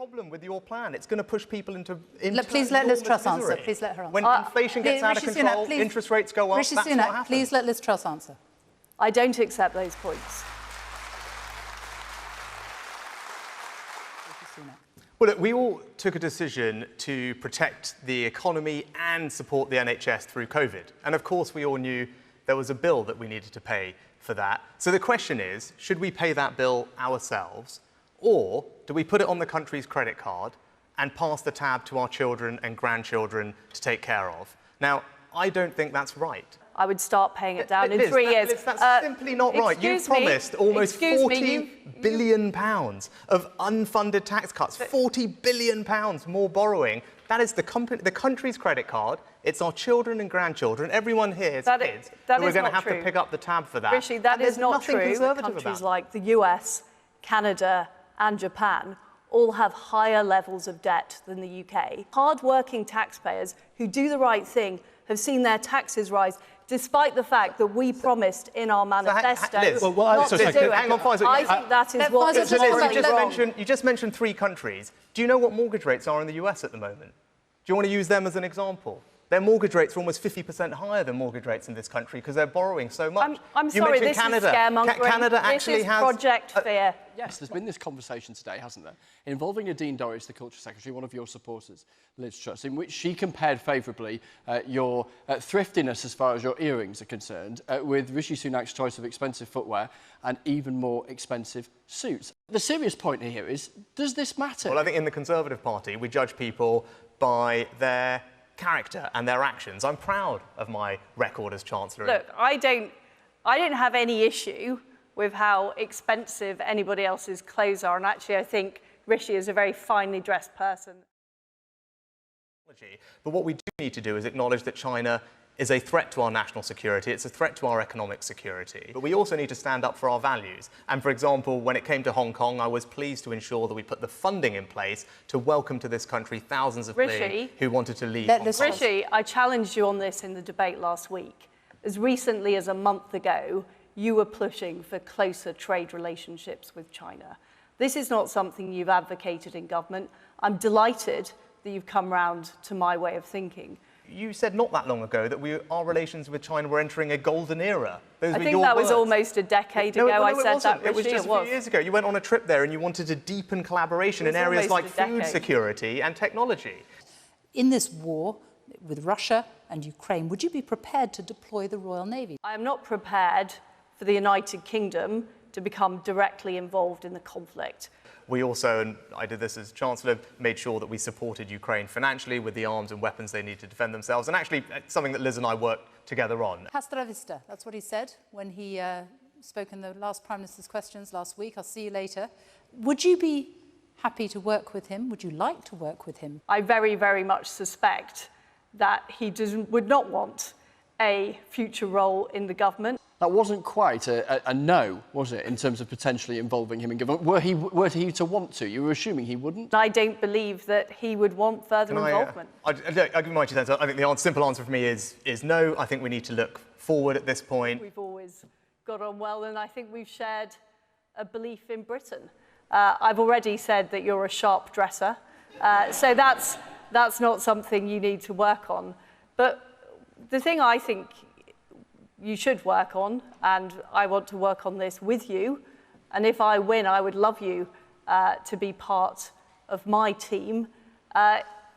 problem with your plan. It's going to push people into please let Liz Truss misery. answer. Please let her answer. When inflation gets out of control, interest rates go up, that's what happens. Please let Liz Truss answer. I don't accept those points. Well, look, we all took a decision to protect the economy and support the NHS through COVID. And of course, we all knew there was a bill that we needed to pay for that. So the question is, should we pay that bill ourselves, or do we put it on the country's credit card and pass the tab to our children and grandchildren to take care of? Now, I don't think that's right. I would start paying it down in 3 years. Liz, that's simply not right. You promised almost £40 billion of unfunded tax cuts, £40 billion more borrowing. That is the country's credit card. It's our children and grandchildren, everyone here's kids, who are going to have to pick up the tab for that. Rishi, that is not true. Countries like the US, Canada and Japan all have higher levels of debt than the UK. Hard-working taxpayers who do the right thing have seen their taxes rise, despite the fact that we promised in our manifesto not to do it. Hang on, Faisal. I think that is what is wrong. You just mentioned 3 countries. Do you know what mortgage rates are in the US at the moment? Do you want to use them as an example? Their mortgage rates are almost 50% higher than mortgage rates in this country because they're borrowing so much. I'm sorry, this Canada. is scaremongering. Canada actually has Project Fear. Yes, there's been this conversation today, hasn't there, involving Nadine Dorries, the Culture Secretary, one of your supporters, Liz Truss, in which she compared favourably your thriftiness as far as your earrings are concerned with Rishi Sunak's choice of expensive footwear and even more expensive suits. The serious point here is, does this matter? Well, I think in the Conservative Party, we judge people by their character and their actions. I'm proud of my record as Chancellor. Look, I don't have any issue with how expensive anybody else's clothes are, and actually I think Rishi is a very finely dressed person. But what we do need to do is acknowledge that China is a threat to our national security, it's a threat to our economic security. But we also need to stand up for our values. And for example, when it came to Hong Kong, I was pleased to ensure that we put the funding in place to welcome to this country thousands of fleeing who wanted to leave Hong Kong. Rishi, I challenged you on this in the debate last week. As recently as a month ago, you were pushing for closer trade relationships with China. This is not something you've advocated in government. I'm delighted that you've come round to my way of thinking. You said not that long ago that our relations with China were entering a golden era. I think that was almost a decade ago. I said that, Rishi. It was just a few years ago. You went on a trip there and you wanted to deepen collaboration in areas like food security and technology. In this war with Russia and Ukraine, would you be prepared to deploy the Royal Navy? I am not prepared for the United Kingdom to become directly involved in the conflict. We also, and I did this as Chancellor, made sure that we supported Ukraine financially with the arms and weapons they need to defend themselves, and actually something that Liz and I worked together on. Hasta la vista, that's what he said when he spoke in the last Prime Minister's questions last week. I'll see you later. Would you be happy to work with him? Would you like to work with him? I very, very much suspect that he would not want a future role in the government. That wasn't quite a no, was it, in terms of potentially involving him in government? Were he to want to? You were assuming he wouldn't? I don't believe that he would want further involvement. I'll give you my 2 cents. I think the simple answer for me is no. I think we need to look forward at this point. We've always got on well, and I think we've shared a belief in Britain. I've already said that you're a sharp dresser, so that's not something you need to work on. But the thing I think you should work on, and I want to work on this with you, and if I win, I would love you to be part of my team,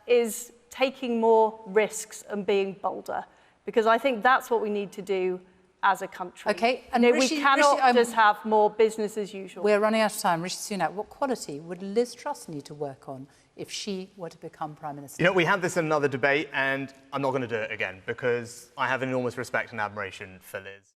is taking more risks and being bolder, because I think that's what we need to do as a country. Okay, and we cannot just have more business as usual. We're running out of time. Rishi Sunak, what quality would Liz Truss need to work on if she were to become Prime Minister? You know, we had this in another debate, and I'm not going to do it again because I have enormous respect and admiration for Liz.